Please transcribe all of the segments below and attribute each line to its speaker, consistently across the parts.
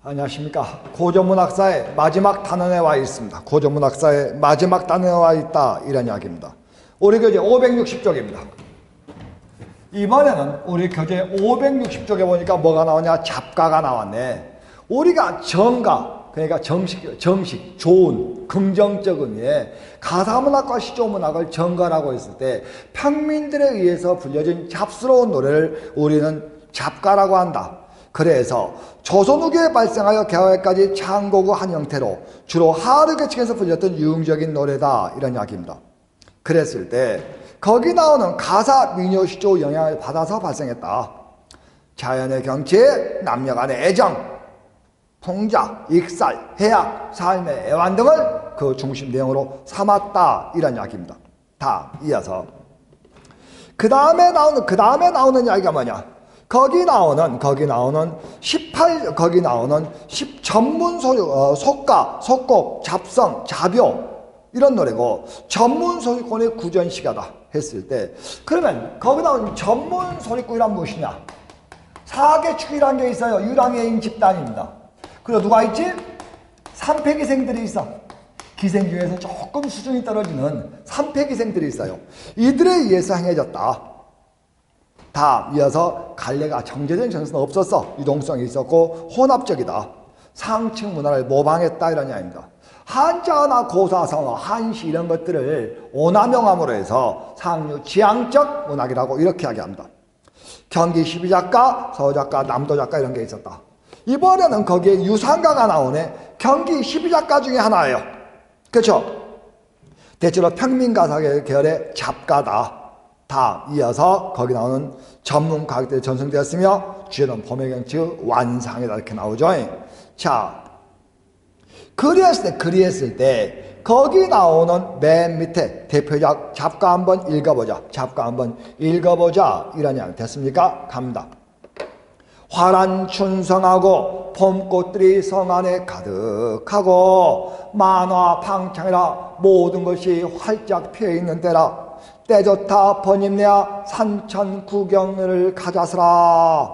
Speaker 1: 안녕하십니까. 고전문학사의 마지막 단원에 와 있습니다. 고전문학사의 마지막 단원에 와 있다, 이런 이야기입니다. 우리 교재 560쪽입니다. 이번에는 우리 교재 560쪽에 보니까 뭐가 나오냐? 잡가가 나왔네. 우리가 정가, 그러니까 정식, 좋은, 긍정적 의미의 가사문학과 시조문학을 정가라고 했을 때 평민들에 의해서 불려진 잡스러운 노래를 우리는 잡가라고 한다. 그래서 조선 후기에 발생하여 개화에까지 창고구 한 형태로 주로 하류 계층에서 불렸던 유흥적인 노래다, 이런 이야기입니다. 그랬을 때 거기 나오는 가사 민요 시조 영향을 받아서 발생했다. 자연의 경치, 남녀 간의 애정, 풍자, 익살, 해악, 삶의 애환 등을 그 중심 내용으로 삼았다, 이런 이야기입니다. 다 이어서 그 다음에 나오는 이야기가 뭐냐? 거기 나오는 전문 속가, 속곡, 잡성, 잡요, 이런 노래고 전문 소리꾼의 구전시가다 했을 때, 그러면 거기 나오는 전문 소리꾼이란 무엇이냐? 사계축이라는 게 있어요. 유랑예인 집단입니다. 그리고 누가 있지? 삼패기생들이 있어. 기생 중에서 조금 수준이 떨어지는 삼패기생들이 있어요. 이들에 의해서 행해졌다. 다 이어서 갈래가 정제된 전선은 없었어. 유동성이 있었고 혼합적이다. 상층 문화를 모방했다, 이런 이야기입니다. 한자나 고사성어, 한시 이런 것들을 오남용함으로 해서 상류 지향적 문학이라고 이렇게 이야기합니다. 경기 12작가, 서작가, 남도작가 이런 게 있었다. 이번에는 거기에 유상가가 나오네. 경기 12작가 중에 하나예요. 그렇죠? 대체로 평민가사 계열의 잡가다. 다 이어서 거기 나오는 전문 가객들이 전승되었으며 주제는 봄의 경치 완상이다, 이렇게 나오죠. 자, 그리했을 때 거기 나오는 맨 밑에 대표작 잡가 한번 읽어보자. 이런 이야기 됐습니까? 갑니다. 화란 춘성하고 봄꽃들이 성 안에 가득하고 만화 방창이라 모든 것이 활짝 피어있는 때라. 때 좋다 번임내야 산천 구경을 가자스라.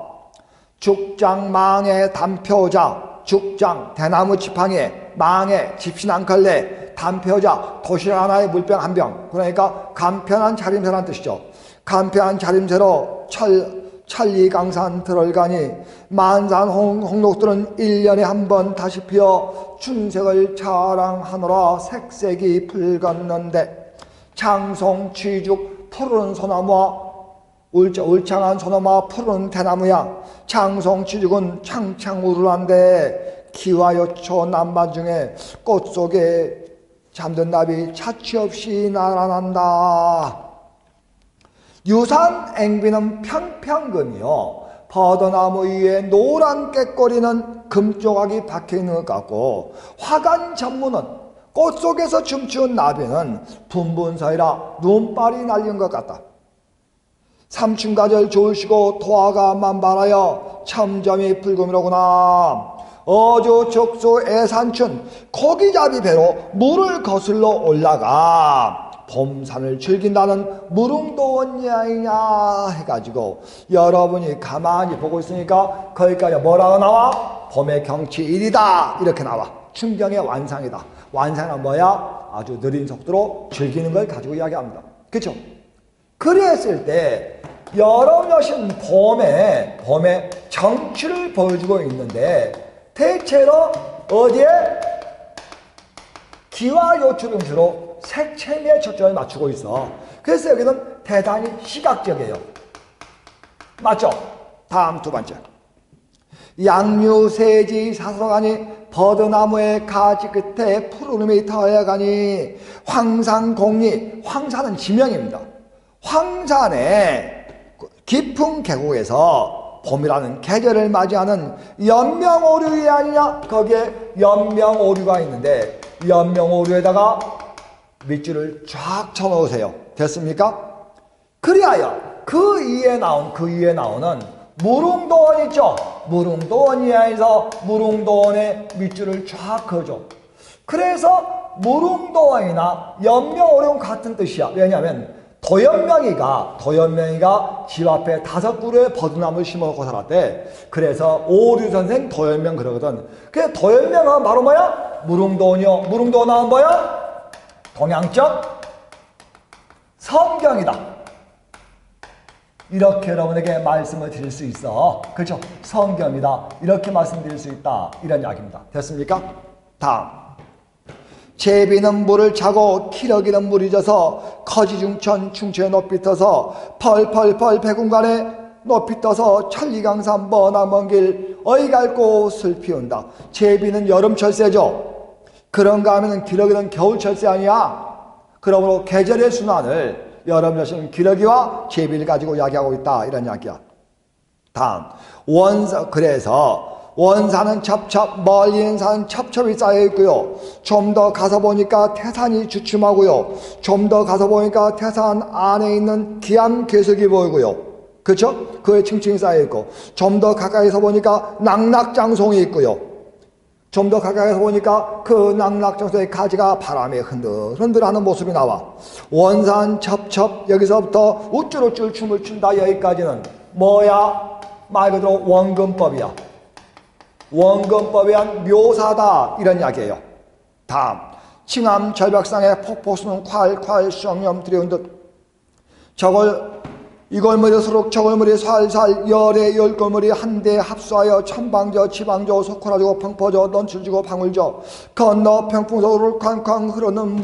Speaker 1: 죽장 망에 담표자, 죽장 대나무 지팡이에, 망에 집신 걸레, 담표자 도시락 하나에 물병 한 병. 그러니까 간편한 차림새란 뜻이죠. 간편한 차림새로 천리강산 들어가니 만산 홍록들은 1년에 한 번 다시 피어 춘색을 자랑하노라. 색색이 붉었는데 장송 취죽 푸른 소나무와 울창한 소나무와 푸른 대나무야. 장송 취죽은 창창우르한데 기와 요초 남반 중에 꽃 속에 잠든 나비 차치 없이 날아난다. 유산 앵비는 평평금이요. 버드나무 위에 노란 깨꼬리는 금조각이 박혀있는 것 같고, 화관 전문은 꽃 속에서 춤추는 나비는 분분사이라 눈발이 날린 것 같다. 삼춘가절 좋으시고 도화가 만발하여 첨점이 불금이로구나. 어조적소 애산춘 고기잡이 배로 물을 거슬러 올라가 봄산을 즐긴다는 무릉도원야이냐 해가지고 여러분이 가만히 보고 있으니까 거기까지 뭐라고 나와? 봄의 경치 1이다, 이렇게 나와. 충경의 완상이다. 완상은 뭐야? 아주 느린 속도로 즐기는 걸 가지고 이야기합니다. 그렇죠? 그랬을 때 여러 여신 봄에 정취를 보여주고 있는데 대체로 어디에? 기와 요추를 주로 색채미에 초점을 맞추고 있어. 그래서 여기는 대단히 시각적이에요. 맞죠? 다음 두 번째. 양류세지 사서가니 버드나무의 가지 끝에 푸르름이 터여가니 황산공리. 황산은 지명입니다. 황산의 깊은 계곡에서 봄이라는 계절을 맞이하는 연명오류이 아니냐? 거기에 연명오류가 있는데 연명오류에다가 밑줄을 쫙 쳐놓으세요. 됐습니까? 그리하여 그 위에 나오는 무릉도원 있죠? 무릉도원이야에서 무릉도원에 밑줄을 쫙 그어줘. 그래서 무릉도원이나 연명오류는 같은 뜻이야. 왜냐하면 도연명이가 집 앞에 5그루의 버드나무를 심어놓고 살았대. 그래서 오류선생 도연명 그러거든. 그래서 도연명은 바로 뭐야? 무릉도원이요. 무릉도원은 뭐야? 동양적 성경이다. 이렇게 여러분에게 말씀을 드릴 수 있어. 그렇죠? 성경이다. 이렇게 말씀드릴 수 있다. 이런 이야기입니다. 됐습니까? 다음. 제비는 물을 차고 기러기는 물이 져서 거지중천 충초에 높이 떠서 펄펄펄 백운간에 높이 떠서 천리강산 머나 먼 길 어이갈고 슬피 온다. 제비는 여름철새죠. 그런가 하면 기러기는 겨울철새 아니야. 그러므로 계절의 순환을 여러분은 기러기와 제비를 가지고 이야기하고 있다. 이런 이야기야. 다음. 그래서 원산은 첩첩, 멀리 있는 산은 첩첩이 쌓여 있고요. 좀 더 가서 보니까 태산이 주춤하고요. 좀 더 가서 보니까 태산 안에 있는 기암 괴석이 보이고요. 그렇죠? 그에 층층이 쌓여 있고, 좀 더 가까이서 보니까 낙낙장송이 있고요. 좀 더 가까이서 보니까 그 낙낙장송의 가지가 바람에 흔들흔들하는 모습이 나와. 원산 첩첩, 여기서부터 우쭐우쭐 춤을 춘다. 여기까지는 뭐야? 말 그대로 원근법이야. 원근법에 한 묘사다. 이런 이야기예요. 다음. 칭암 절벽상의 폭포수는 콸콸 수영염 들여온 듯 이골머리 수록 저골머리 살살 열의 열골머리 한데 합수하여 천방저 지방저 속호라지고 펑퍼져 넌출지고 방울져 건너 평풍서울을 쾅쾅 흐르는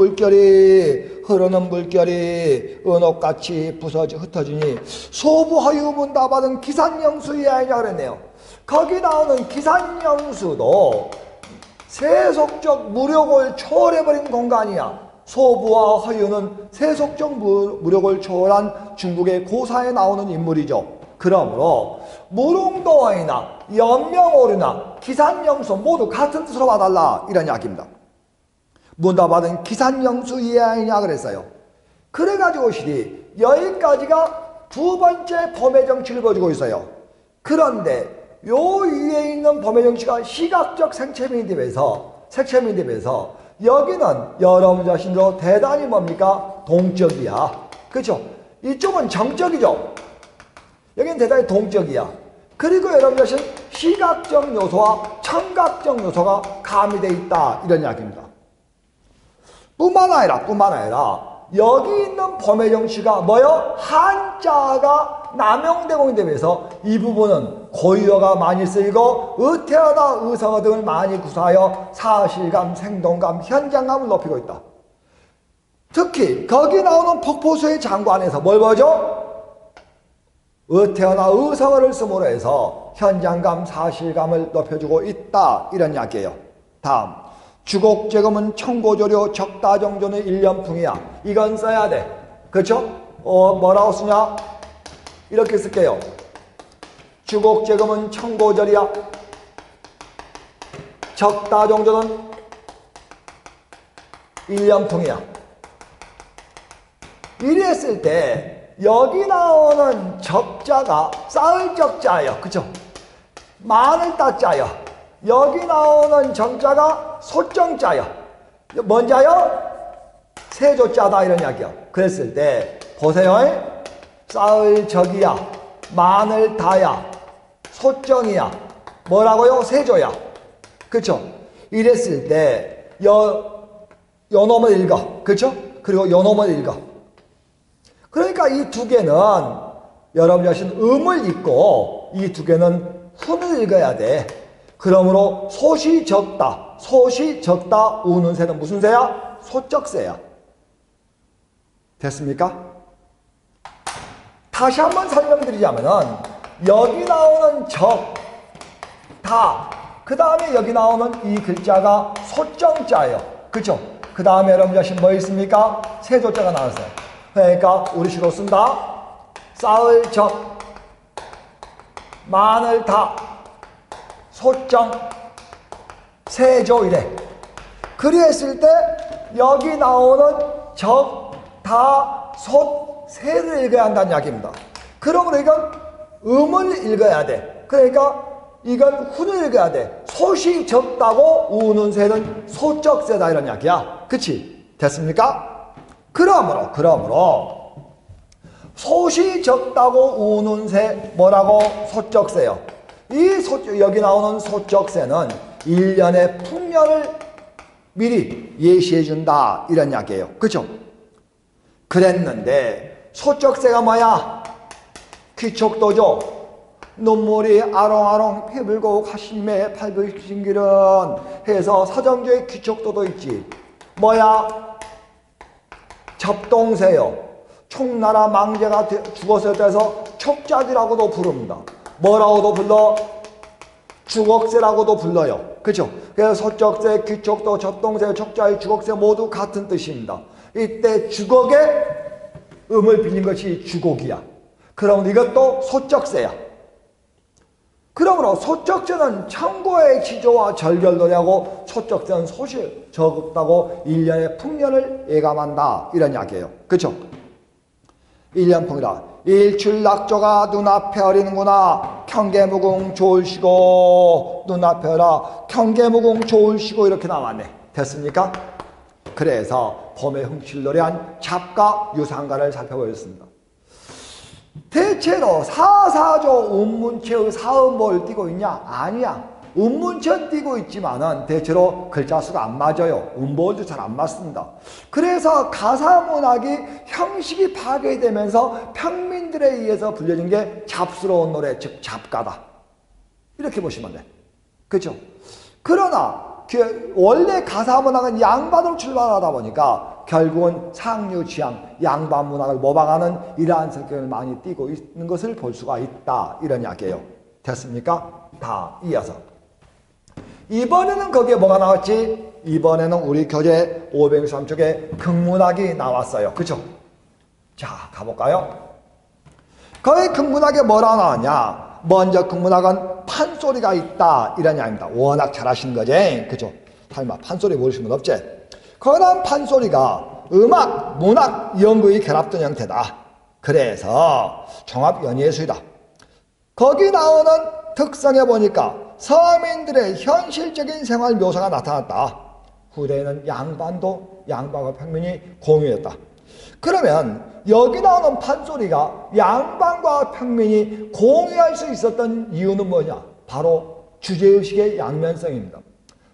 Speaker 1: 물결이 은옥같이 흩어지니 소부허유 문다받은 기산영수의 아이냐 그랬네요. 거기 나오는 기산영수도 세속적 무력을 초월해버린 공간이야. 소부와 허유는 세속적 무력을 초월한 중국의 고사에 나오는 인물이죠. 그러므로 무릉도원이나 연명오류나 기산영수 모두 같은 뜻으로 봐달라. 이런 이야기입니다. 문답받은 기산영수 이해하느냐 그랬어요. 그래가지고 시리 여기까지가 두 번째 범의 정치를 보여주고 있어요. 그런데 요 위에 있는 범의 정치가 시각적 색채민에 비해서 여기는 여러분 자신으로 대단히 뭡니까? 동적이야. 그렇죠? 이쪽은 정적이죠. 여기는 대단히 동적이야. 그리고 여러분 자신 시각적 요소와 청각적 요소가 가미되어 있다. 이런 이야기입니다. 뿐만 아니라 여기 있는 범의 정치가 뭐요? 한자가 남용되고 있는 데 비해서 이 부분은 고유어가 많이 쓰이고 의태어나 의성어 등을 많이 구사하여 사실감, 생동감, 현장감을 높이고 있다. 특히 거기 나오는 폭포수의 장관에서 뭘 보죠? 의태어나 의성어를 쓰므로 해서 현장감, 사실감을 높여주고 있다. 이런 이야기예요. 다음. 주곡재금은 청고조료 적다정조는 일년풍이야. 이건 써야 돼. 그렇죠? 뭐라고 쓰냐? 이렇게 쓸게요. 주곡재금은 청고절이야. 적다정조는 일년풍이야. 이랬을 때 여기 나오는 적자가 쌓을 적자예요. 그렇죠? 많을 따자요. 여기 나오는 정자가 소정자요. 뭔자요? 세조자다. 이런 이야기요. 그랬을 때 보세요. 쌓을 적이야. 많을 다야. 소정이야. 뭐라고요? 세조야. 그쵸? 이랬을 때 요놈을 읽어. 그쵸? 그리고 요놈을 읽어. 그러니까 이 두 개는 여러분 자신 음을 읽고 이 두 개는 훈을 읽어야 돼. 그러므로 소시 적다. 소시 적다. 우는 새는 무슨 새야? 소적새야. 됐습니까? 다시 한번 설명드리자면은 여기 나오는 적, 다, 그 다음에 여기 나오는 이 글자가 소정자예요. 그쵸? 그 다음에 여러분 자신 뭐 있습니까? 세조자가 나왔어요. 그러니까 우리식으로 쓴다. 쌓을 적, 많을 다, 소정, 세조 이래. 그랬을 때 여기 나오는 적, 다, 소, 세를 읽어야 한다는 이야기입니다. 그러므로 이건 음을 읽어야 돼. 그러니까 이건 훈을 읽어야 돼. 소시 적다고 우는 새는 소적새다. 이런 이야기야. 그치? 됐습니까? 그러므로 솥이 적다고 우는 새 뭐라고? 소쩍새요. 여기 나오는 소쩍새는 1년의 풍년을 미리 예시해 준다 이런 이야기예요. 그죠? 그랬는데 소쩍새가 뭐야? 귀척도죠. 눈물이 아롱아롱 피불고 가심에 팔불신 길은 해서 사정주의 귀척도도 있지. 뭐야? 접동새요. 총나라 망제가 죽었을 때서 척자지라고도 부릅니다. 뭐라고도 불러? 주걱새라고도 불러요. 그죠? 그래서 소쩍새, 귀척도, 접동새, 척자지, 주걱새 모두 같은 뜻입니다. 이때 주걱에 음을 빌린 것이 주곡이야. 그럼 이것도 소쩍새야. 그러므로 소쩍새는 창고의 지조와 절결노래하고 소쩍새는 솥이 적다고 1년의 풍년을 예감한다 이런 이야기예요. 그렇죠? 1년풍이다. 일출낙조가 눈앞에 어리는구나. 경계무궁 좋을시고 눈앞에 어라 경계무궁 좋을시고 이렇게 나왔네. 됐습니까? 그래서 봄에 흥칠노래한 잡가 유상가를 살펴보겠습니다. 대체로 사사조 운문체의 사음 뭘 띄고 있냐? 아니야. 운문체는 띄고 있지만은 대체로 글자 수가 안 맞아요. 음보도 잘 안 맞습니다. 그래서 가사문학이 형식이 파괴되면서 평민들에 의해서 불려진 게 잡스러운 노래, 즉 잡가다. 이렇게 보시면 돼. 그렇죠? 그러나 원래 가사문학은 양반으로 출발하다 보니까 결국은 상류 취향, 양반 문학을 모방하는 이러한 성격을 많이 띠고 있는 것을 볼 수가 있다. 이런 이야기예요. 됐습니까? 다 이어서. 이번에는 거기에 뭐가 나왔지? 이번에는 우리 교재 563쪽에 극문학이 나왔어요. 그쵸? 자, 가볼까요? 거기 극문학에 뭐라 나왔냐? 먼저 극문학은 판소리가 있다. 이런 이야기입니다. 워낙 잘하시는 거지. 그죠? 설마 판소리 모르시는 분 없지? 거기는 판소리가 음악, 문학, 연구의 결합된 형태다. 그래서 종합연예술이다. 거기 나오는 특성에 보니까 서민들의 현실적인 생활 묘사가 나타났다. 후대에는 양반과 평민이 공유했다. 그러면 여기 나오는 판소리가 양반과 평민이 공유할 수 있었던 이유는 뭐냐? 바로 주제의식의 양면성입니다.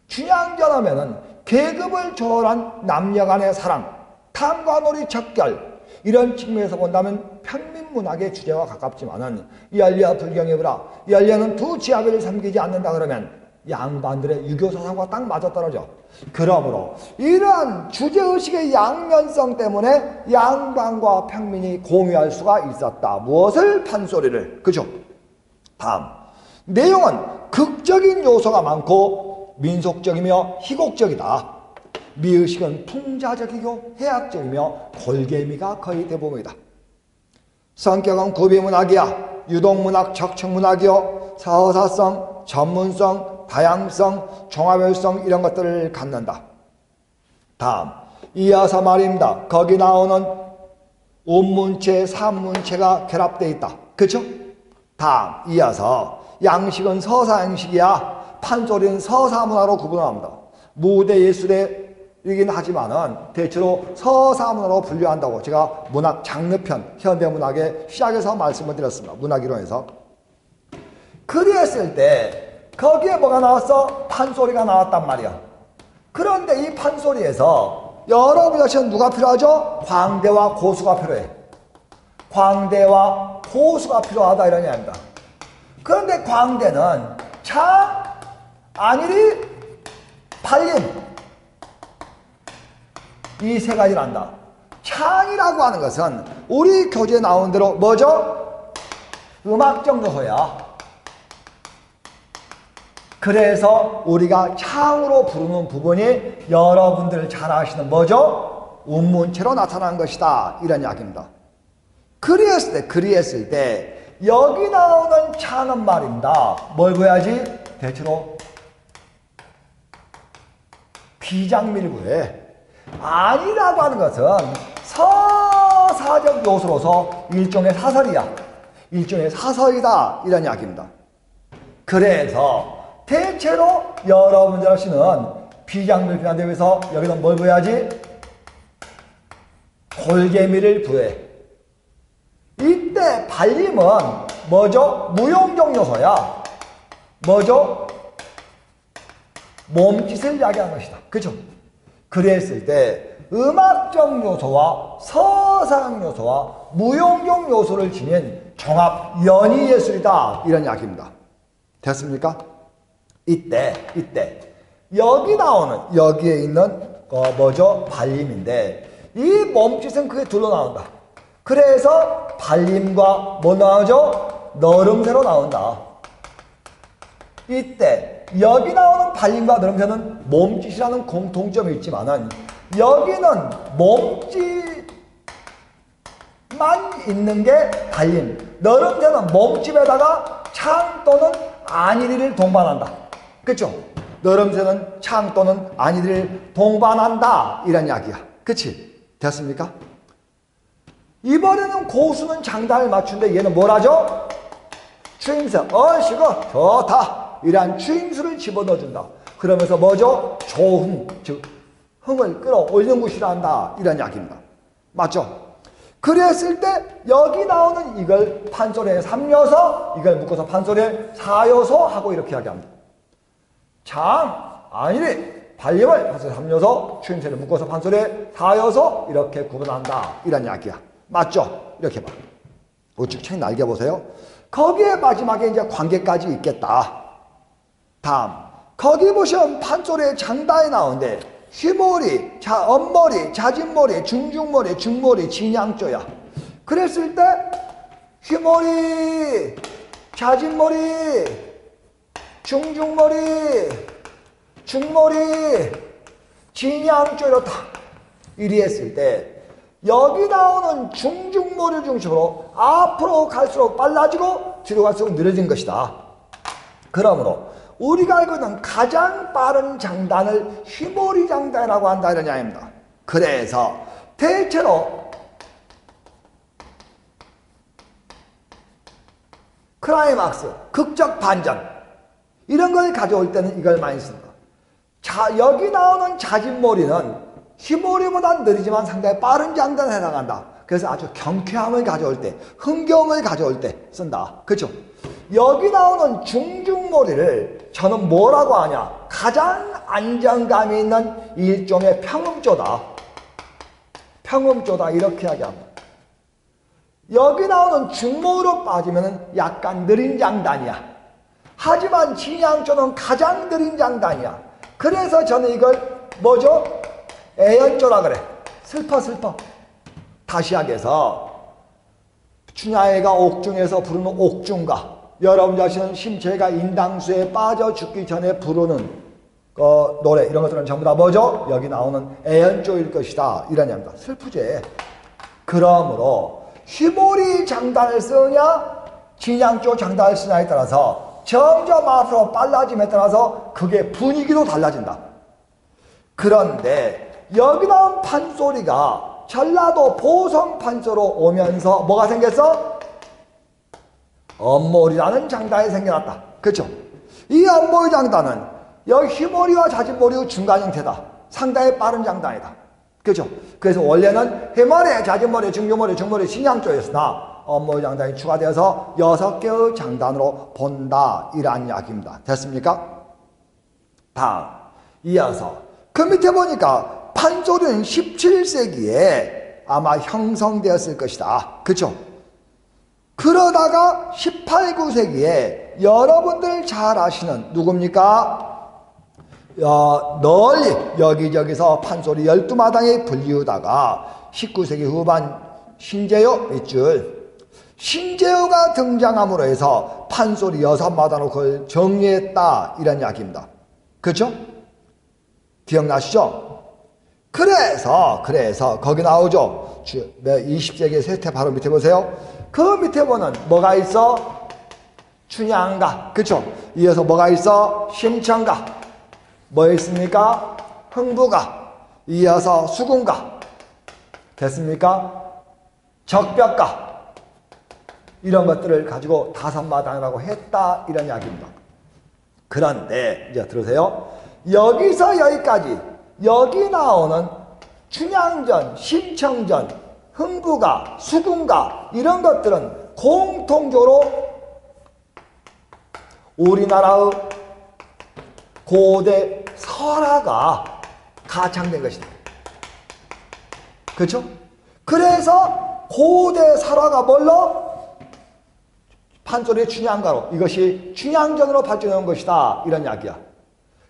Speaker 1: 취향전하면은 계급을 초월한 남녀 간의 사랑, 탐관오리 척결 이런 측면에서 본다면 평민문학의 주제와 가깝지만은 연려 불경이브라 연려는 두 지아비를 삼기지 않는다 그러면 양반들의 유교사상과 딱 맞아떨어져. 그러므로 이러한 주제의식의 양면성 때문에 양반과 평민이 공유할 수가 있었다. 무엇을? 판소리를. 그죠? 다음 내용은 극적인 요소가 많고 민속적이며 희곡적이다. 미의식은 풍자적이고 해학적이며 골개미가 거의 대부분이다. 성격은 구비문학이야. 유동문학, 적층문학이요. 서사성, 전문성, 다양성, 종합열성 이런 것들을 갖는다. 다음 이어서 말입니다. 거기 나오는 운문체, 산문체가 결합되어 있다. 그렇죠? 다음 이어서 양식은 서사양식이야. 판소리는 서사문화로 구분합니다. 무대예술이긴 하지만은 대체로 서사문화로 분류한다고 제가 문학 장르편, 현대문학의 시작에서 말씀을 드렸습니다. 문학이론에서. 그랬을 때 거기에 뭐가 나왔어? 판소리가 나왔단 말이야. 그런데 이 판소리에서 여러분들은 누가 필요하죠? 광대와 고수가 필요해. 광대와 고수가 필요하다 이런 이야기입니다. 그런데 광대는 창, 안일이, 팔림 이 세 가지를 한다. 창이라고 하는 것은 우리 교재에 나온 대로 뭐죠? 음악적 요소야. 그래서 우리가 창으로 부르는 부분이 여러분들 잘 아시는 뭐죠? 운문체로 나타난 것이다. 이런 이야기입니다. 그리했을 때 여기 나오는 창은 말입니다. 뭘 구해야지? 대체로 비장미를 구해. 아니라고 하는 것은 서사적 요소로서 일종의 사설이야. 일종의 사설이다. 이런 이야기입니다. 그래서 대체로 여러분들 하시는 비장미를 구하기 위해서 여기는 뭘 구해야지? 골개미를 구해. 이 발림은 뭐죠? 무용적 요소야. 뭐죠? 몸짓을 이야기하는 것이다. 그죠? 그랬을 때 음악적 요소와 서사적 요소와 무용적 요소를 지닌 종합 연희예술이다. 이런 이야기입니다. 됐습니까? 이때 여기에 있는 뭐죠? 발림인데 이 몸짓은 그게 둘로 나온다. 그래서 발림과 뭐 나오죠? 너름새로 나온다. 이때 여기 나오는 발림과 너름새는 몸짓이라는 공통점이 있지만은 여기는 몸짓만 있는 게 발림, 너름새는 몸집에다가 창 또는 안일이를 동반한다. 그렇죠? 너름새는 창 또는 안일이를 동반한다. 이런 이야기야. 그치? 됐습니까? 이번에는 고수는 장단을 맞추는데 얘는 뭘 하죠? 추임새, 얼씨구, 좋다. 이러한 추임수를 집어넣어준다. 그러면서 뭐죠? 조흥, 즉 흥을 끌어올리는 것이라 한다. 이런 이야기입니다. 맞죠? 그랬을 때 여기 나오는 이걸 판소리에 3요소, 이걸 묶어서 판소리에 4요소 하고 이렇게 이야기합니다. 장, 안일이, 발림을 판소리에 3요소, 추임새를 묶어서 판소리에 4요소 이렇게 구분한다. 이런 이야기야. 맞죠? 이렇게 봐. 우측 책 날개보세요. 거기에 마지막에 이제 관계까지 있겠다. 다음, 거기 보시면 판소리에 장단이 나오는데 휘머리, 엄머리, 자진머리, 중중머리, 중머리, 진양조야. 그랬을 때 휘머리, 자진머리, 중중머리, 중머리, 진양조 이렇다. 이리 했을 때 여기 나오는 중중머리를 중심으로 앞으로 갈수록 빨라지고 뒤로 갈수록 느려진 것이다. 그러므로 우리가 알고 있는 가장 빠른 장단을 휘머리 장단이라고 한다. 이런 이야기입니다. 그래서 대체로 클라이막스, 극적 반전 이런 걸 가져올 때는 이걸 많이 씁니다. 자, 여기 나오는 자진머리는 휘머리보다 느리지만 상당히 빠른 장단에 해당한다. 그래서 아주 경쾌함을 가져올 때, 흥겨움을 가져올 때 쓴다. 그렇죠? 여기 나오는 중중머리를 저는 뭐라고 하냐? 가장 안정감이 있는 일종의 평음조다. 평음조다 이렇게 이야기합니다. 여기 나오는 중모로 빠지면 약간 느린 장단이야. 하지만 진양조는 가장 느린 장단이야. 그래서 저는 이걸 뭐죠? 애연조라 그래. 슬퍼. 다시 하게서 춘향이가 옥중에서 부르는 옥중가, 여러분 자신은 심체가 인당수에 빠져 죽기 전에 부르는 노래, 이런 것들은 전부 다 뭐죠? 여기 나오는 애연조일 것이다. 이런 얘기입니다. 슬프지? 그러므로 휘머리 장단을 쓰냐 진양조 장단을 쓰냐에 따라서 점점 앞으로 빨라짐에 따라서 그게 분위기도 달라진다. 그런데 여기 나온 판소리가 전라도 보성 판소로 오면서 뭐가 생겼어? 엄몰이라는 장단이 생겨났다. 그렇죠? 이 엄몰 장단은 여기 휘머리와 자진머리의 중간 형태다. 상당히 빠른 장단이다. 그렇죠? 그래서 원래는 휘머리, 자진머리, 중중머리, 중머리, 신양조였으나 엄몰 장단이 추가되어서 6개의 장단으로 본다. 이러한 이야기입니다. 됐습니까? 다음, 이어서 그 밑에 보니까 판소리는 17세기에 아마 형성되었을 것이다. 그렇죠? 그러다가 18, 19세기에 여러분들 잘 아시는 누굽니까? 널리 여기저기서 판소리 12마당에 불리우다가 19세기 후반 신재요 밑줄 신재요가 등장함으로 해서 판소리 6마당으로 그걸 정리했다. 이런 이야기입니다. 그렇죠? 기억나시죠? 그래서 거기 나오죠. 20세기 세태 바로 밑에 보세요. 그 밑에 보면 뭐가 있어? 춘향가. 그쵸? 이어서 뭐가 있어? 심청가. 뭐 있습니까? 흥부가. 이어서 수궁가. 됐습니까? 적벽가. 이런 것들을 가지고 5마당이라고 했다. 이런 이야기입니다. 그런데 이제 들으세요. 여기서 여기까지 여기 나오는 춘향전, 심청전, 흥부가, 수군가 이런 것들은 공통적으로 우리나라의 고대 설화가 가창된 것이다. 그렇죠? 그래서 고대 설화가 뭘로? 판소리의 춘향가로 이것이 춘향전으로 발전한 것이다. 이런 이야기야.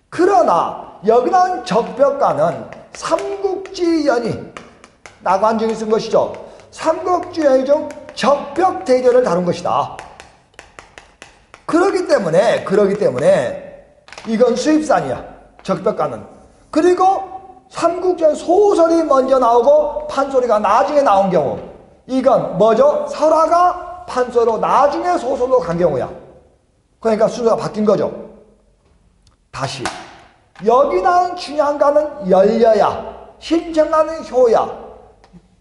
Speaker 1: 그러나 여기 나온 적벽가는 삼국지연이 나관중이 쓴 것이죠. 삼국지연이 중 적벽대결을 다룬 것이다. 그러기 때문에 이건 수입산이야. 적벽가는. 그리고 삼국지연 소설이 먼저 나오고 판소리가 나중에 나온 경우 이건 뭐죠? 설화가 판소리로 나중에 소설로 간 경우야. 그러니까 순서가 바뀐 거죠. 다시 여기 나온 춘향가는 연려야, 심청가는 효야,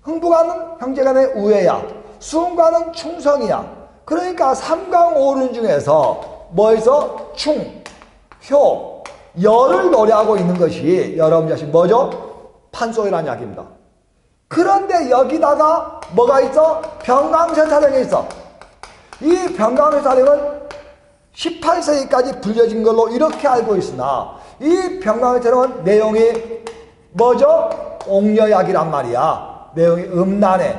Speaker 1: 흥부가는 형제간의 우애야, 수흥가는 충성이야. 그러니까 삼강오륜 중에서 뭐에서 충, 효, 여를 노래하고 있는 것이 여러분 자신 뭐죠? 판소리라는 이야기입니다. 그런데 여기다가 뭐가 있어? 병강세타령이 있어. 이 병강세타령은 18세기까지 불려진 걸로 이렇게 알고 있으나 이 병강세타령은 내용이 뭐죠? 옥녀약이란 말이야. 내용이 음란해.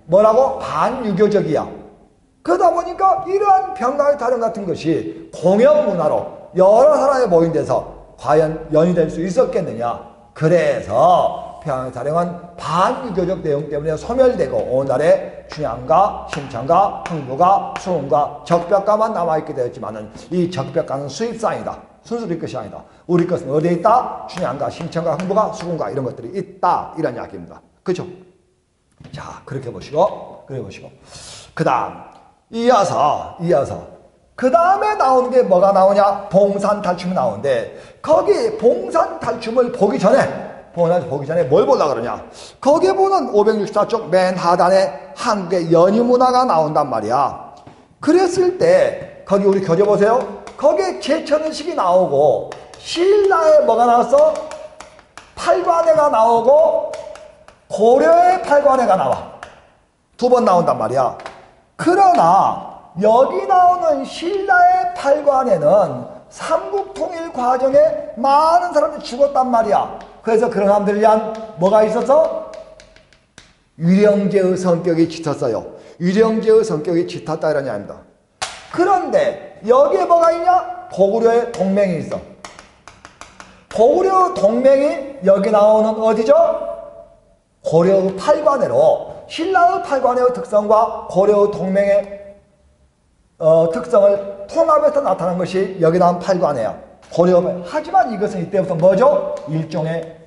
Speaker 1: 뭐라고? 반유교적이야. 그러다 보니까 이러한 병강세타령 같은 것이 공연문화로 여러 사람이 모인 데서 과연 연이될 수 있었겠느냐. 그래서 병강세타령은 반유교적 내용 때문에 소멸되고 오늘날의 춘향가, 심청가, 흥부가, 수흥가, 적벽가만 남아있게 되었지만은 이 적벽가는 수입산이다. 순수 우리 것이 아니다. 우리 것은 어디에 있다? 춘향가, 심청가, 흥부가, 수흥가 이런 것들이 있다. 이런 이야기입니다. 그죠? 자, 그렇게 보시고 그 다음 이어서 그 다음에 나오는 게 뭐가 나오냐? 봉산탈춤이 나오는데 거기 봉산탈춤을 보기 전에 뭘 보려고 그러냐? 거기에 보는 564쪽 맨 하단에 한국의 연희문화가 나온단 말이야. 그랬을 때 거기 우리 교재 보세요. 거기에 제천의식이 나오고 신라에 뭐가 나왔어? 팔관회가 나오고 고려의 팔관회가 나와. 두 번 나온단 말이야. 그러나 여기 나오는 신라의 팔관회는 삼국통일 과정에 많은 사람들이 죽었단 말이야. 그래서 그런 사람들을 위한 뭐가 있어서? 위령제의 성격이 짙었어요. 위령제의 성격이 짙었다 이런 이야기입니다. 그런데 여기에 뭐가 있냐? 고구려의 동맹이 있어. 고구려 동맹이 여기 나오는 어디죠? 고려의 팔관회로 신라의 팔관회의 특성과 고려의 동맹의 특성을 통합해서 나타난 것이 여기 나온 팔관회야. 하지만 이것은 이때부터 뭐죠? 일종의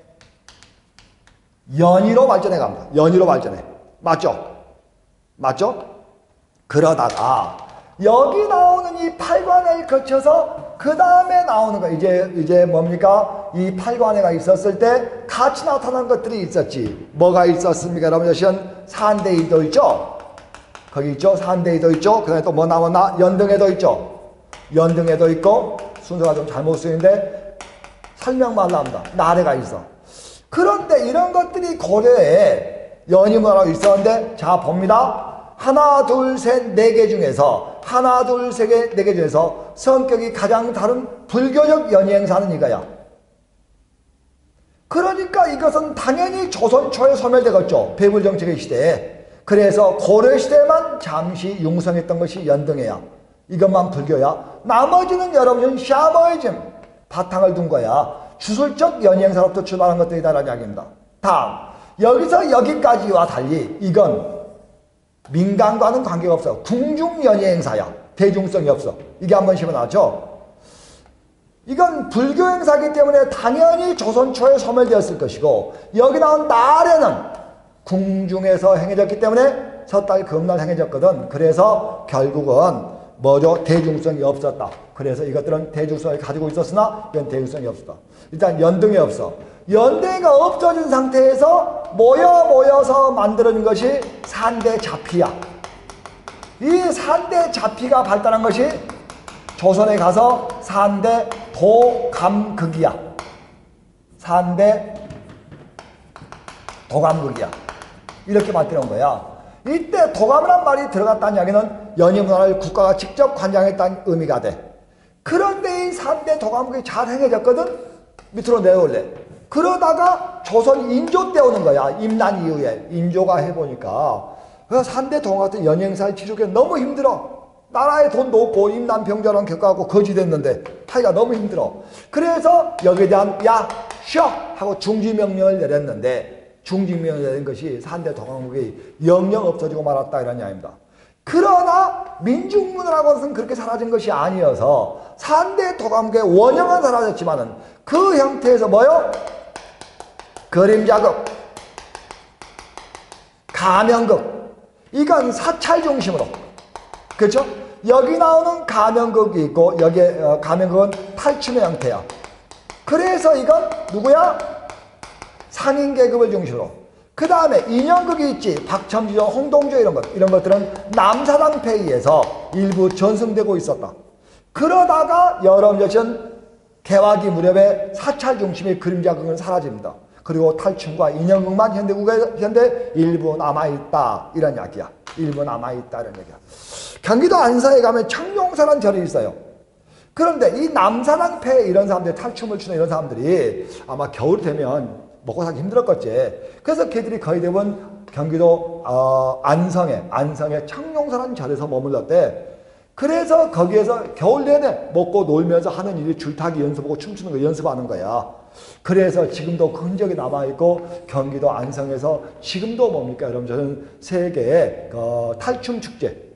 Speaker 1: 연희로 발전해 갑니다. 연희로 발전해. 맞죠? 그러다가 여기 나오는 이 팔관회를 거쳐서 그 다음에 나오는 거 이제 뭡니까? 이 팔관회가 있었을 때 같이 나타난 것들이 있었지. 뭐가 있었습니까? 여러분 여시은 산대이도 있죠? 거기 있죠? 산대이도 있죠? 그 다음에 또 뭐 나왔나? 연등에도 있죠? 연등에도 있고 순서가 좀 잘못 쓰이는데 설명만 합니다. 나래가 있어. 그런데 이런 것들이 고려에 연희문화로 있었는데 자 봅니다. 하나 둘 셋 네 개 중에서 네 개 중에서 성격이 가장 다른 불교적 연희 행사는 이거야. 그러니까 이것은 당연히 조선 초에 소멸되겠죠. 배불정책의 시대에. 그래서 고려 시대에만 잠시 융성했던 것이 연등회야. 이것만 불교야. 나머지는 여러분 샤머니즘 바탕을 둔 거야. 주술적 연희 행사로부터 출발한 것들이다라는 이야기입니다. 다음 여기서 여기까지와 달리 이건 민간과는 관계가 없어. 궁중 연희 행사야. 대중성이 없어. 이게 한 번 씹어놨죠. 이건 불교 행사이기 때문에 당연히 조선 초에 소멸되었을 것이고 여기 나온 날에는 궁중에서 행해졌기 때문에 섣달 금날 행해졌거든. 그래서 결국은 뭐죠? 대중성이 없었다. 그래서 이것들은 대중성을 가지고 있었으나 이건 대중성이 없었다. 일단 연등이 없어. 연대가 없어진 상태에서 모여서 만들어진 것이 산대 자피야. 이 산대 자피가 발달한 것이 조선에 가서 산대 도감극이야. 산대 도감극이야. 이렇게 만드는 거야. 이때 도감이란 말이 들어갔다는 이야기는 연희문화를 국가가 직접 관장했다는 의미가 돼. 그런데 이 3대 도감국이 잘 행해졌거든? 밑으로 내려올래. 그러다가 조선 인조 때 오는 거야. 임난 이후에. 인조가 해보니까 그 3대 도감 같은 연행사의 지속이 너무 힘들어. 나라에 돈도 없고 임난병자랑 겪어갖고 거지됐는데 하기가 너무 힘들어. 그래서 여기에 대한 야 쉬어 하고 중지명령을 내렸는데 중지명령을 내린 것이 3대 도감국이 영영 없어지고 말았다 이런 이야기입니다. 그러나 민중문화라고 해서는 그렇게 사라진 것이 아니어서 3대 도감국의 원형은 사라졌지만은 그 형태에서 뭐요? 그림자극, 가면극, 이건 사찰 중심으로, 그렇죠? 여기 나오는 가면극이 있고 여기에 가면극은 탈춤의 형태야. 그래서 이건 누구야? 상인 계급을 중심으로. 그 다음에 인형극이 있지. 박첨지조, 홍동조 이런 것들은 남사당패에 의해서 일부 전승되고 있었다. 그러다가 여러 여튼 개화기 무렵에 사찰 중심의 그림자극은 사라집니다. 그리고 탈춤과 인형극만 현대 일부 남아있다 이런 이야기야. 일부 남아있다 이런 얘기야. 경기도 안성에 가면 청룡사라는 절이 있어요. 그런데 이 남사당패 이런 사람들이 탈춤을 추는 이런 사람들이 아마 겨울이 되면 먹고 살기 힘들었겠지. 그래서 걔들이 거의 대부분 경기도 안성에 청룡사라는 절에서 머물렀대. 그래서 거기에서 겨울 내내 먹고 놀면서 하는 일이 줄타기 연습하고 춤추는 거 연습하는 거야. 그래서 지금도 그 흔적이 남아있고 경기도 안성에서 지금도 뭡니까 여러분 저는 세계의 탈춤 축제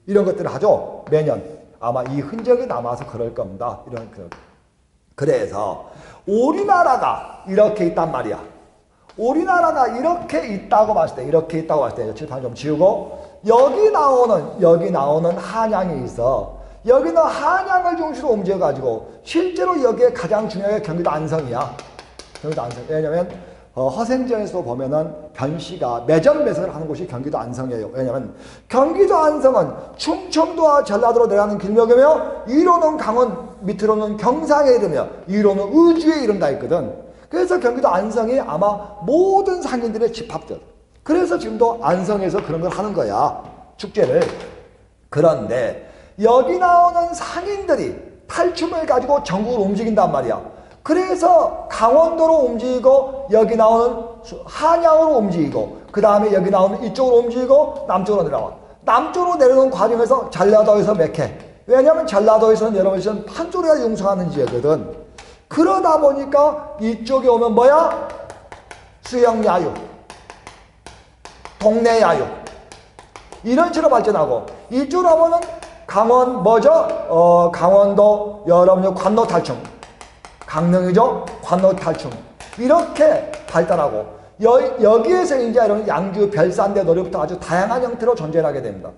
Speaker 1: 이런 것들을 하죠. 매년 아마 이 흔적이 남아서 그럴 겁니다. 그래서 우리나라가 이렇게 있단 말이야. 우리나라가 이렇게 있다고 봤을 때 칠판 좀 지우고 여기 나오는 한양이 있어. 여기는 한양을 중심으로 움직여가지고 실제로 여기에 가장 중요한 게 경기도 안성이야. 경기도 안성. 왜냐면 허생전에서 보면은 변씨가 매점 매석을 하는 곳이 경기도 안성이에요. 왜냐면 경기도 안성은 충청도와 전라도로 내려가는 길목이며 위로는 강원, 밑으로는 경상에 이르며 위로는 의주에 이른다 했거든. 그래서 경기도 안성이 아마 모든 상인들의 집합들. 그래서 지금도 안성에서 그런 걸 하는 거야. 축제를. 그런데 여기 나오는 상인들이 탈춤을 가지고 전국을 움직인단 말이야. 그래서 강원도로 움직이고 여기 나오는 한양으로 움직이고 그 다음에 여기 나오는 이쪽으로 움직이고 남쪽으로 내려와. 남쪽으로 내려오는 과정에서 전라도에서 맥해. 왜냐하면 전라도에서는 여러분 판소리가 융성하는 지역이거든. 그러다 보니까 이쪽에 오면 뭐야? 수영야유, 동네야유 이런 식으로 발전하고 이쪽으로 오면은 강원도 여러분 관노탈춤, 강릉이죠? 관노탈춤 이렇게 발달하고 여기에서 이제 여러분 양주 별산대 놀이부터 아주 다양한 형태로 존재하게 됩니다.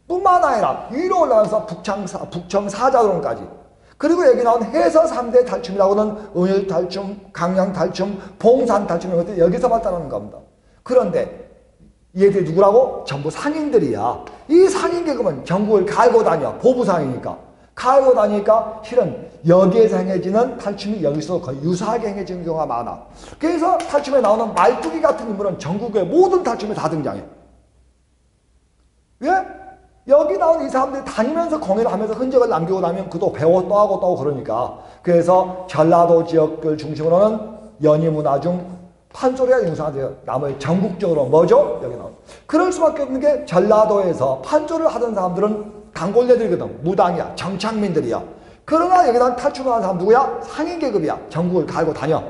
Speaker 1: 뿐만 아니라 위로 올라가서 북청 사자도론까지 그리고 여기 나온 해서 3대 탈춤이라고는 은율탈춤, 강양탈춤, 봉산탈춤 이런 것들이 여기서 발달하는 겁니다. 그런데 얘들이 누구라고? 전부 상인들이야. 이 상인 계급은 전국을 갈고 다녀. 보부상이니까. 갈고 다니니까 실은 여기에서 행해지는 탈춤이 여기서 거의 유사하게 행해지는 경우가 많아. 그래서 탈춤에 나오는 말뚝이 같은 인물은 전국의 모든 탈춤에 다 등장해. 왜? 여기 나온 이 사람들이 다니면서 공연을 하면서 흔적을 남기고 나면 그도 배워 또 하고 그러니까. 그래서 전라도 지역을 중심으로는 연희문화 중 판소리가 융성하되어 남을 전국적으로 뭐죠? 여기 나온. 그럴 수밖에 없는 게 전라도에서 판소리를 하던 사람들은 단골네들이거든. 무당이야. 정착민들이야. 그러나 여기 나온 탈춤을 하는 사람 누구야? 상인 계급이야. 전국을 갈고 다녀.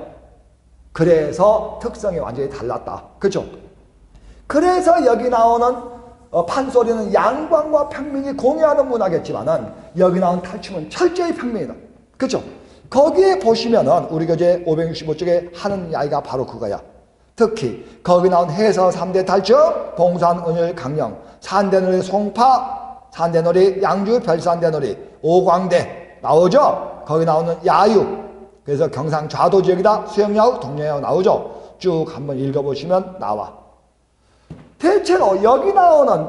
Speaker 1: 그래서 특성이 완전히 달랐다. 그렇죠? 그래서 여기 나오는 판소리는 양반과 평민이 공유하는 문화겠지만은 여기 나온 탈춤은 철저히 평민이다. 그렇죠? 거기에 보시면은 우리 교재 565쪽에 하는 이야기가 바로 그거야. 특히 거기 나온 해서 3대 탈춤, 봉산, 은율, 강령, 산대놀이, 송파, 산대놀이, 양주, 별산대놀이, 오광대 나오죠? 거기 나오는 야유, 그래서 경상 좌도 지역이다. 수영야구, 동녀야구 나오죠? 쭉 한번 읽어보시면 나와. 대체로 여기 나오는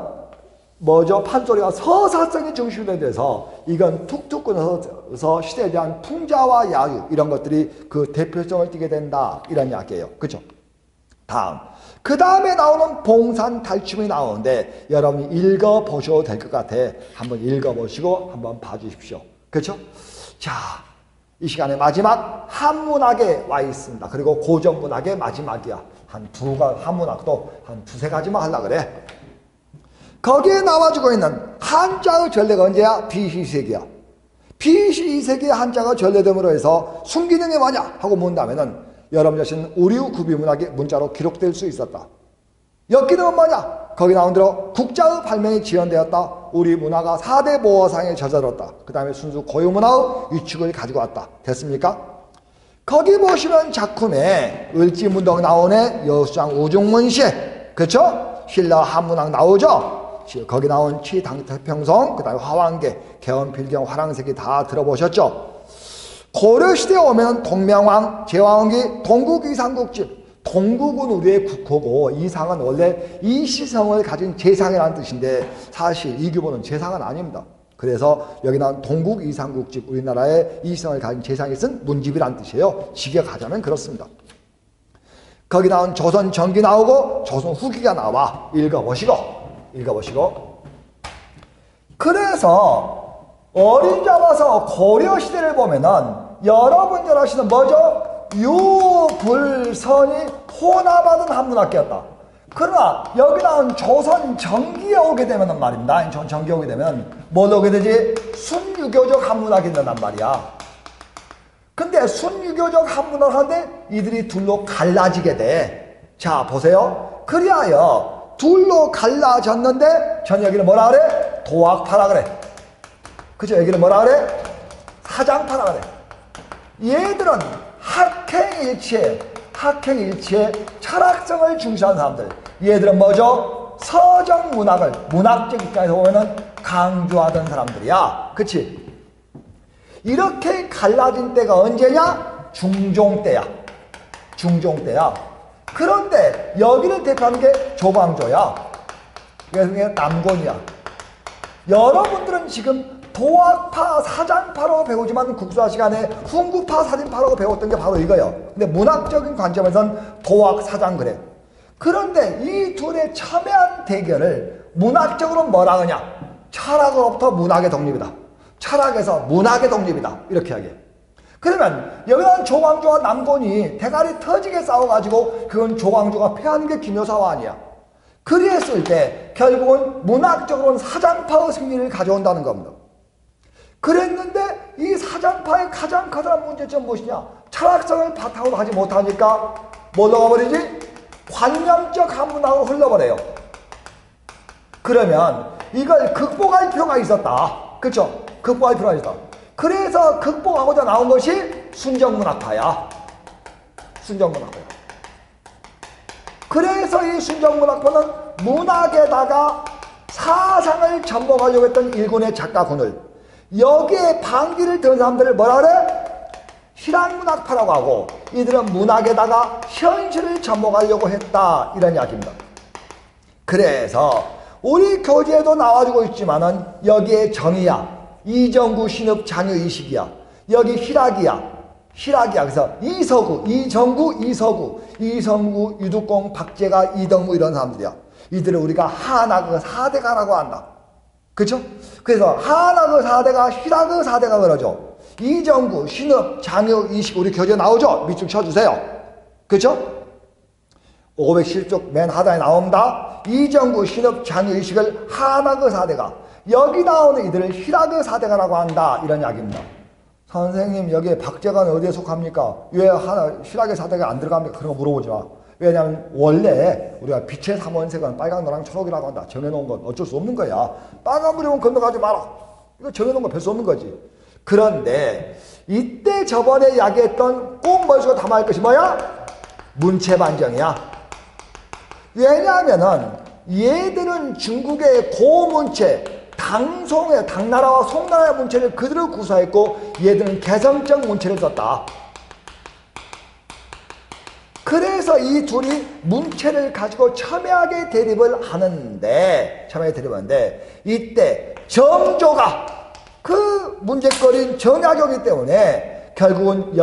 Speaker 1: 뭐죠? 판소리가 서사성이 중심이 돼서 이건 툭툭 끊어서 시대에 대한 풍자와 야유 이런 것들이 그 대표성을 띠게 된다 이런 이야기예요. 그렇죠? 다음. 그 다음에 나오는 봉산탈춤이 나오는데 여러분이 읽어보셔도 될 것 같아. 한번 읽어보시고 한번 봐주십시오. 그렇죠? 자, 이 시간의 마지막 한문학에 와 있습니다. 그리고 고전문학의 마지막이야. 한문학도 한 두세 가지만 하려고 그래. 거기에 나와주고 있는 한자의 전례가 언제야? BC2세기야. BC2세기의 한자가 전래됨으로 해서 순기능이 뭐냐? 하고 묻는다면은 여러분 자신 우리의 구비문학의 문자로 기록될 수 있었다. 역기능은 뭐냐? 거기 나온 대로 국자의 발명이 지연되었다. 우리 문화가 4대 모화상에 젖어들었다. 그 다음에 순수 고유문화의 위축을 가지고 왔다. 됐습니까? 거기 보시면 작품에 을지문덕 나오네. 여수장 우중문시에. 그렇죠? 신라 한문학 나오죠? 거기 나온 치당태평성, 그 다음에 화왕계, 개원필경, 화랑색이 다 들어보셨죠? 고려시대에 오면 동명왕, 제왕기, 동국이상국집. 동국은 우리의 국호고 이상은 원래 이시성을 가진 재상이라는 뜻인데 사실 이 규모는 재상은 아닙니다. 그래서 여기 나온 동국이상국집, 우리나라의 이시성을 가진 재상이 쓴 문집이라는 뜻이에요. 직역하자면 그렇습니다. 거기 나온 조선 전기 나오고 조선 후기가 나와. 읽어보시고. 그래서 어린 잡아서 고려시대를 보면은 여러분들 아시는 뭐죠? 유불선이 혼합하던 한문학계였다. 그러나 여기 나온 조선 전기에 오게 되면 말입니다. 전기에 오게 되면 뭘 오게 되지? 순유교적 한문학이 된단 말이야. 근데 순유교적 한문학을 하는데 이들이 둘로 갈라지게 돼. 자, 보세요. 그리하여 둘로 갈라졌는데 전 여기는 뭐라 그래? 도학파라 그래. 그죠? 여기는 뭐라 그래? 사장파라 그래. 얘들은 학행일치에 철학성을 중시하는 사람들. 얘들은 뭐죠? 서정문학을 문학적 입장에서 보면은 강조하던 사람들이야. 그치? 이렇게 갈라진 때가 언제냐? 중종때야. 그런데 여기를 대표하는 게 조광조야. 그래서 그게 남곤이야. 여러분들은 지금 도학파, 사장파로 배우지만 국수화 시간에 훈구파, 사진파라고 배웠던 게 바로 이거예요. 근데 문학적인 관점에서는 도학, 사장 그래. 그런데 이 둘의 첨예한 대결을 문학적으로 뭐라 하냐? 철학으로부터 문학의 독립이다. 철학에서 문학의 독립이다. 이렇게 하게. 그러면 여기는 조광조와 남곤이 대가리 터지게 싸워가지고 그건 조광조가 패하는 게 김효사화 아니야. 그랬을 때 결국은 문학적으로는 사장파의 승리를 가져온다는 겁니다. 그랬는데 이 사장파의 가장 커다란 문제점은 무엇이냐? 철학성을 바탕으로 하지 못하니까 뭘로 가버리지? 관념적 한문학으로 흘러버려요. 그러면 이걸 극복할 필요가 있었다. 그렇죠? 극복할 필요가 있었다. 그래서 극복하고자 나온 것이 순정문학파야. 그래서 이 순정문학파는 문학에다가 사상을 접목하려고 했던 일군의 작가군을 여기에 반기를 든 사람들을 뭐라 그래? 실학문학파라고 하고 이들은 문학에다가 현실을 접목하려고 했다. 이런 이야기입니다. 그래서 우리 교재에도 나와주고 있지만은 여기에 정의야. 이정구, 신읍, 장유, 이식이야. 여기 희락이야. 그래서 이서구, 이정구, 이성구, 유득공, 박재가, 이덕무 이런 사람들이야. 이들을 우리가 한학의 4대가라고 한다. 그렇죠? 그래서 한학의 4대가 희락의 4대가 그러죠. 이정구, 신읍, 장유, 이식 우리 교재 나오죠? 밑줄 쳐주세요. 그렇죠? 510쪽 맨 하단에 나옵니다. 이정구, 신읍, 장유, 이식을 한학의 4대가 여기 나오는 이들을 희락의 4대가라고 한다. 이런 이야기입니다. 선생님 여기에 박재가는 어디에 속합니까? 왜 희락의 4대가 안 들어갑니까? 그런 거 물어보지 마. 왜냐하면 원래 우리가 빛의 삼원색은 빨강, 노랑, 초록이라고 한다. 정해놓은 건 어쩔 수 없는 거야. 빨간불이면 건너가지 마라. 이거 정해놓은 건 별 수 없는 거지. 그런데 이때 저번에 이야기했던 꼭 머릿속에 담아야 할 것이 뭐야? 문체반정이야. 왜냐하면은 얘들은 중국의 고문체 당송의 당나라와 송나라의 문체를 그대로 구사했고 얘들은 개성적 문체를 썼다. 그래서 이 둘이 문체를 가지고 첨예하게 대립을 하는데 이때 정조가 그 문제거리인 정약용이기 때문에 결국은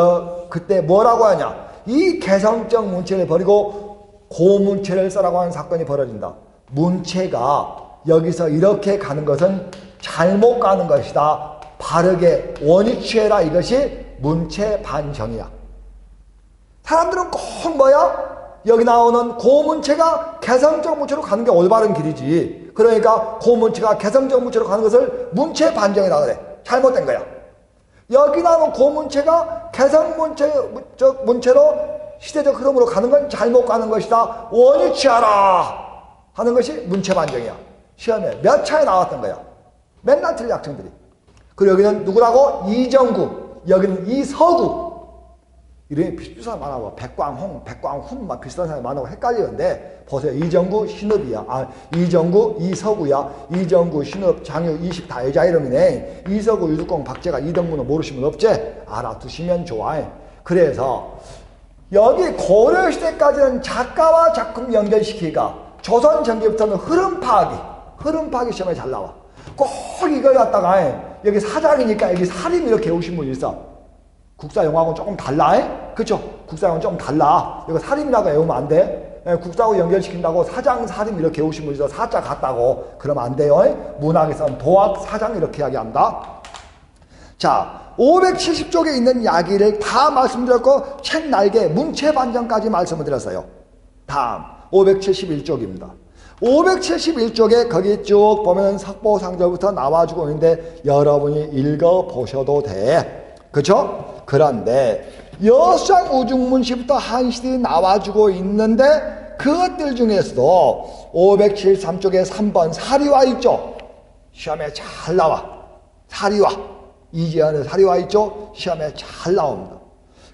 Speaker 1: 그때 뭐라고 하냐? 이 개성적 문체를 버리고 고문체를 써라고 하는 사건이 벌어진다. 문체가 여기서 이렇게 가는 것은 잘못 가는 것이다. 바르게 원위 취해라. 이것이 문체 반정이야. 사람들은 꼭 뭐야? 여기 나오는 고문체가 개성적 문체로 가는 게 올바른 길이지. 그러니까 고문체가 개성적 문체로 가는 것을 문체 반정이라 그래. 잘못된 거야. 여기 나오는 고문체가 개성 문체로 시대적 흐름으로 가는 건 잘못 가는 것이다. 원위 취하라 하는 것이 문체 반정이야. 시험에 몇 차례 나왔던 거야. 맨날 틀린 학생들이. 그리고 여기는 누구라고? 이정구. 여기는 이서구. 이름이 비슷한 사람 많아. 백광홍, 백광훈 막 비슷한 사람이 많아고 헷갈리는데 보세요. 이정구, 신읍이야. 이정구, 이서구야. 이정구, 신읍, 장유, 이십 다 여자 이름이네. 이서구, 유두공, 박재가, 이등문은 모르시면 없지? 알아두시면 좋아. 그래서 여기 고려시대까지는 작가와 작품 연결시키기가 조선 전기부터는 흐름 파악이 시험에 잘 나와. 꼭 이걸 갖다가 여기 사장이니까 여기 살인 이렇게 외우신 분이 있어. 국사영화하고는 조금 달라. 그쵸? 국사영화는 조금 달라. 이거 살인이라고 외우면 안 돼. 국사하고 연결시킨다고 사장, 살인 이렇게 외우신 분이 있어. 사자 같다고. 그러면 안 돼요. 문학에서는 도학, 사장 이렇게 이야기한다. 자, 570쪽에 있는 이야기를 다 말씀드렸고 책 날개, 문체 반정까지 말씀을 드렸어요. 다음 571쪽입니다. 571쪽에 거기 쭉 보면 석보상절부터 나와주고 있는데 여러분이 읽어보셔도 돼. 그쵸? 그런데 여수장 우중문시부터 한시들이 나와주고 있는데 그것들 중에서도 573쪽에 3번 사리와 있죠? 시험에 잘 나와. 사리와. 이재현의 사리와 있죠? 시험에 잘 나옵니다.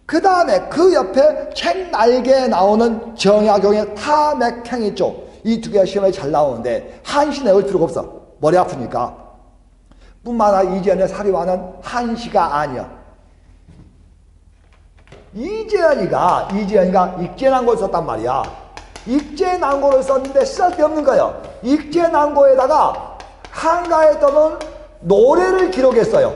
Speaker 1: 그 다음에 그 옆에 책 날개에 나오는 정약용의 타맥행 있죠? 이 두 개가 시험에 잘 나오는데 한시 내올 필요가 없어. 머리 아프니까. 뿐만 아니라 이재현의 사리와는 한시가 아니야. 이재현이가 익제난고를 썼단 말이야. 익제난고를 썼는데 쓸데없는 거예요. 익제난고에다가 한가에 떠는 노래를 기록했어요.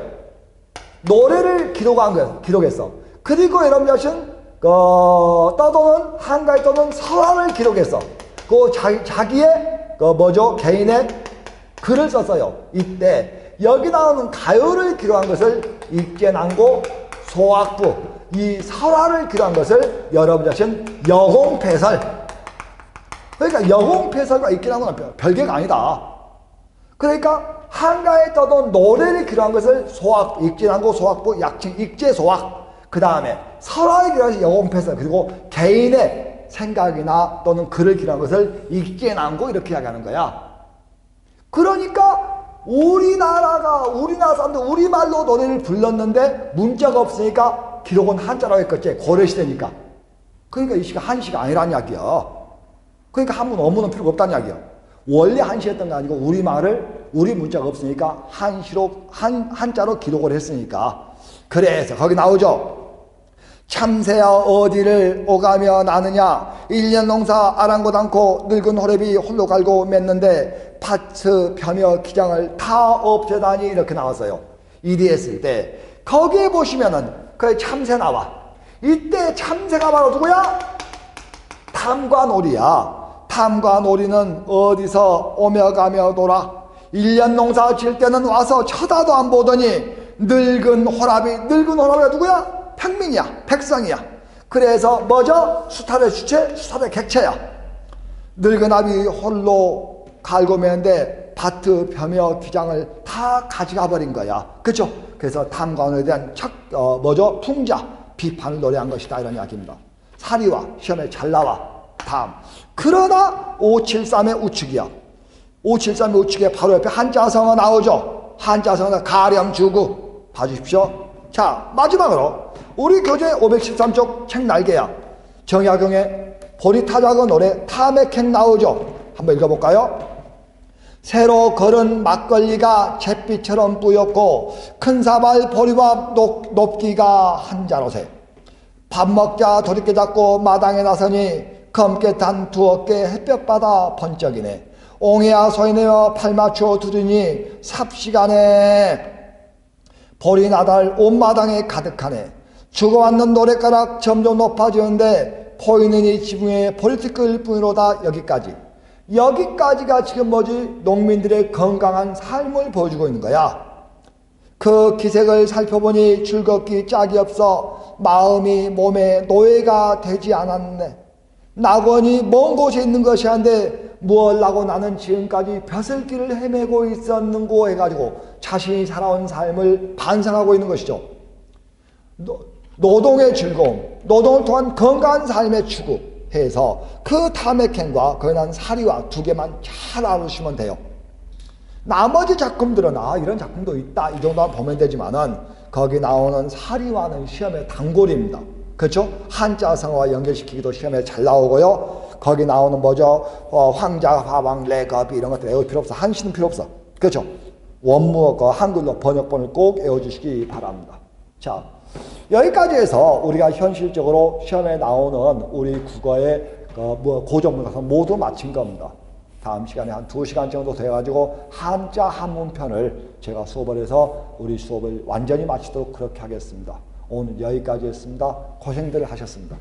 Speaker 1: 노래를 기록했어. 그리고 여러분 자신 떠도는 한가에 떠는 설화를 기록했어. 그 자기의 개인의 글을 썼어요. 이때 여기 나오는 가요를 기록한 것을 익제난고 소학부, 이 설화를 기록한 것을 여러분 자신 여공패설. 그러니까 여공패설과 익제난고는 별개가 아니다. 그러니까 한가에 떠던 노래를 기록한 것을 소학, 익제난고 소학부, 약칭 익제소학. 그 다음에 설화를 기록한 것이 여공패설. 그리고 개인의 생각이나 또는 글을 기록한 것을 익제난고 이렇게 이야기하는 거야. 그러니까 우리나라 사람들 우리말로 노래를 불렀는데 문자가 없으니까 기록은 한자라고 했겠지. 고려시대니까. 그러니까 이 시가 한시가 아니란 이야기야. 그러니까 한문 어문은 필요가 없다는 이야기야. 원래 한시였던 게 아니고 우리 문자가 없으니까 한자로 기록을 했으니까. 그래서 거기 나오죠. 참새야 어디를 오가며 나느냐. 1년 농사 아랑곳 않고 늙은 호랩이 홀로 갈고 맺는데 밭을 펴며 기장을 다 없애다니 이렇게 나왔어요. 이리 했을 때 거기에 보시면은 그 참새 나와. 이때 참새가 바로 누구야? 탐관오리야. 탐관오리는 어디서 오며 가며 돌아. 1년 농사 질 때는 와서 쳐다도 안 보더니 늙은 호랍이가 누구야? 평민이야. 백성이야. 그래서 뭐죠? 수탈의 주체, 수탈의 객체야. 늙은 아비 홀로 갈고 매는데 밭을 펴며 기장을 다 가져가 버린 거야. 그렇죠? 그래서 탐관에 대한 풍자, 비판을 노래한 것이다. 이런 이야기입니다. 사리와 시험에 잘 나와. 다음. 그러나 573의 우측이야. 573의 우측에 바로 옆에 한자성어 나오죠. 한자성어 가령주구. 봐주십시오. 자, 마지막으로 우리 교재 513쪽 책 날개야. 정약용의 보리타작의 노래 타맥행 나오죠. 한번 읽어볼까요? 새로 걸은 막걸리가 잿빛처럼 뿌옇고 큰 사발 보리밥 높기가 한자로세. 밥 먹자 도리깨 잡고 마당에 나서니 검게 단 두 어깨 햇볕받아 번쩍이네. 옹해야 소이내어 팔 맞춰 두르니 삽시간에 보리 나달 온 마당에 가득하네. 죽어왔는 노랫가락 점점 높아지는데 보이는 이 지붕의 폴리티컬 뿐이로다. 여기까지가 지금 뭐지? 농민들의 건강한 삶을 보여주고 있는 거야. 그 기색을 살펴보니 즐겁기 짝이 없어 마음이 몸에 노예가 되지 않았네. 낙원이 먼 곳에 있는 것이 한데 무얼 하고 나는 지금까지 벼슬길을 헤매고 있었는고 해가지고 자신이 살아온 삶을 반성하고 있는 것이죠. 노동의 즐거움, 노동을 통한 건강한 삶의 추구해서 그 탐욕행과 거기에 난 사리와 두 개만 잘 알으시면 돼요. 나머지 작품들은 이런 작품도 있다 이 정도만 보면 되지만은 거기 나오는 사리와는 시험의 단골입니다. 그렇죠? 한자성어와 연결시키기도 시험에 잘 나오고요. 거기 나오는 뭐죠? 황자, 화왕, 레거비 이런 것들 외울 필요 없어. 한시는 필요 없어. 그렇죠? 원문과 한글로 번역본을 꼭 외워주시기 바랍니다. 자, 여기까지 해서 우리가 현실적으로 시험에 나오는 우리 국어의 고전문학을 모두 마친 겁니다. 다음 시간에 한 2시간 정도 돼가지고 한자 한문편을 제가 수업을 해서 우리 수업을 완전히 마치도록 그렇게 하겠습니다. 오늘 여기까지 했습니다. 고생들 하셨습니다.